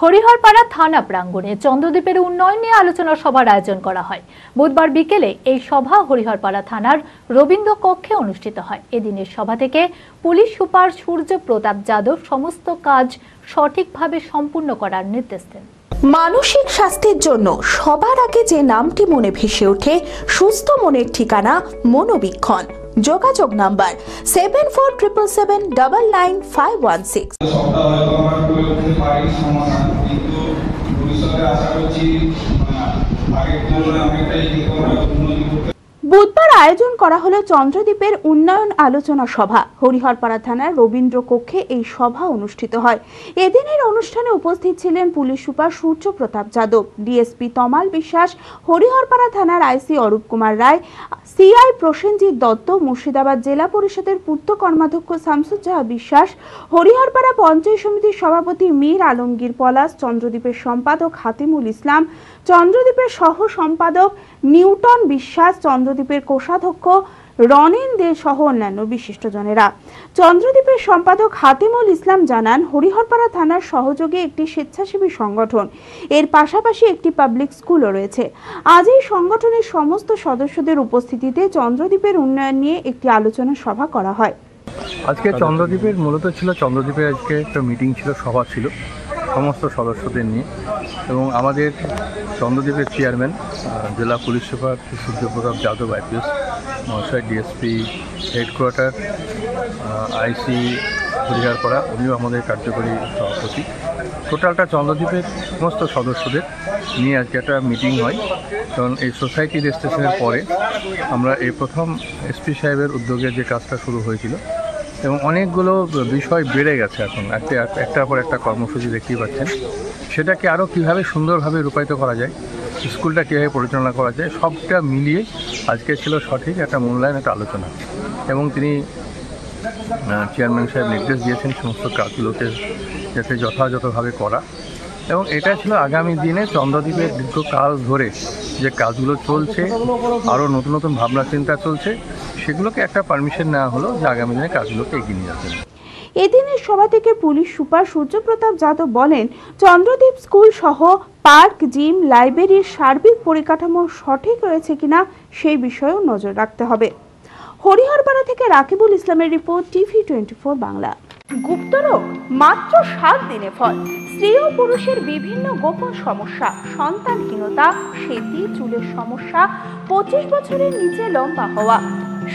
হরিহরপাড়া থানা প্রাঙ্গণে চন্দ্রদ্বীপের উন্নয়ন নিয়ে আলোচনা সভার আয়োজন করা হয়। বুধবার বিকেলে এই সভা হরিহরপাড়া থানার রবীন্দ্র কক্ষে অনুষ্ঠিত হয়। এদিনের সভা থেকে পুলিশ সুপার সূর্য প্রতাপ যাদব সমস্ত কাজ সঠিকভাবে সম্পূর্ণ করার নির্দেশ দেন। মানসিক স্বাস্থ্যের জন্য সবার আগে যে নামটি মনে ভেসে ওঠে, সুস্থ মনের ঠিকানা মনোবীক্ষণ। যোগাযোগ নাম্বার 7477799516। বুধবার আয়োজন করা হলো চন্দ্রদ্বীপের উন্নয়ন আলোচনা সভা। হরিহরপাড়া থানার রবীন্দ্র কক্ষে এই সভা অনুষ্ঠিত হয়। এদিনের অনুষ্ঠানে উপস্থিত ছিলেন পুলিশ সুপার সূর্য প্রতাপ যাদব, ডিএসপি তমাল বিশ্বাস, হরিহরপাড়া থানার আইসি অরূপ কুমার রায়, সিআই প্রসেনজিৎ দত্ত, মুর্শিদাবাদ জেলা পরিষদের পূর্ত কর্মাধ্যক্ষ শামসুজ্জাহা বিশ্বাস, হরিহরপাড়া পঞ্চায়েত সমিতির সভাপতি মীর আলমগীর পলাশ, চন্দ্রদ্বীপের সম্পাদক হাতিমুল ইসলাম, চন্দ্রদ্বীপের সহ সম্পাদক নিউটন বিশ্বাস, চন্দ্রদ্বীপের কোষাধ্যক্ষ রনেন দে সহ অন্যান্য বিশিষ্টজনেরা। চন্দ্রদ্বীপের সম্পাদক হাতিমুল ইসলাম জানান, হরিহরপাড়া থানার সহযোগে একটি স্বেচ্ছাসেবী সংগঠন, এর পাশাপাশি একটি পাবলিক স্কুলও রয়েছে। আজ এই সংগঠনের সমস্ত সদস্যদের উপস্থিতিতে চন্দ্রদ্বীপের উন্নয়ন নিয়ে একটি আলোচনা সভা করা হয়। আজকে চন্দ্রদ্বীপের মূলত ছিল চন্দ্রদ্বীপে আজকে একটা মিটিং ছিল, সভা ছিল সমস্ত সদস্যদের নিয়ে, এবং আমাদের চন্দ্রদ্বীপের চেয়ারম্যান জেলা পুলিশ সুপার সূর্য প্রতাপ যাদব আইপিএস মহাশয়, ডিএসপি হেডকোয়ার্টার আইসি হরিহরপাড়া, উনিও আমাদের কার্যকরী সভাপতি। টোটালটা চন্দ্রদ্বীপের সমস্ত সদস্যদের নিয়ে আজকে একটা মিটিং হয়। কারণ এই সোসাইটি রেজিস্ট্রেশনের পরে আমরা এই প্রথম এসপি সাহেবের উদ্যোগে যে কাজটা শুরু হয়েছিল, এবং অনেকগুলো বিষয় বেড়ে গেছে। এখন একটার পর একটা কর্মসূচি দেখতেই পাচ্ছেন, সেটাকে আরও কীভাবে সুন্দরভাবে রূপায়িত করা যায়, স্কুলটা কীভাবে পরিচালনা করা যায়, সবটা মিলিয়ে আজকে ছিল সঠিক একটা মূল্যায়ন, একটা আলোচনা। এবং তিনি চেয়ারম্যান সাহেব নির্দেশ দিয়েছেন সমস্ত কাজগুলোকে যাতে যথাযথভাবে করা, এবং এটা ছিল আগামী দিনে চন্দ্রদ্বীপের দীর্ঘকাল ধরে যে কাজগুলো চলছে, আরও নতুন নতুন ভাবনা চিন্তা চলছে, সেগুলোকে একটা পারমিশন নেওয়া হলো যে আগামী দিনে কাজগুলোকে এগিয়ে নিয়ে যাবেন। এদিনের সভা থেকে পুলিশ সুপার সূর্য প্রতাপ যাদব বলেন, চন্দ্রদ্বীপ স্কুল সহ পার্ক, জিম, লাইব্রেরির সার্বিক পরিকাঠামো সঠিক রয়েছে কিনা সেই বিষয়েও নজর রাখতে হবে। হরিহরপাড়া থেকে রাকিবুল ইসলামের রিপোর্ট, TV24 বাংলা। গুপ্তরোগ মাত্র 7 দিনে ফল। স্ত্রী ও পুরুষের বিভিন্ন গোপন সমস্যা, সন্তানহীনতা, সেতি, চুলের সমস্যা, 25 বছরের নিচে লম্বা হওয়া,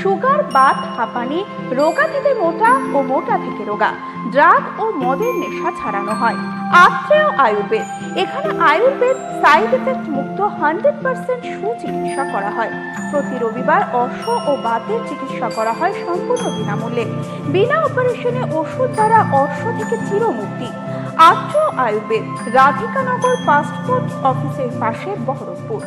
সুগার, বাত, হাঁপানি, রোগা থেকে মোটা ও মোটা থেকে রোগা, ড্রাগ ও মদের নেশা ছাড়ানো হয়। আত্রেয় আয়ুর্বেদ, এখানে আয়ুর্বেদ সাইড এফেক্ট মুক্ত 100% সুচিকিৎসা করা হয়। প্রতি রবিবার অর্শ ও বাতের চিকিৎসা করা হয় সম্পূর্ণ বিনামূল্যে। বিনা অপারেশনে ওষুধ দ্বারা অর্শ থেকে চিরমুক্তি। আত্রেয় আয়ুর্বেদ, রাধিকানগর ফাস্টফুড অফিসের পাশে, বহরমপুর।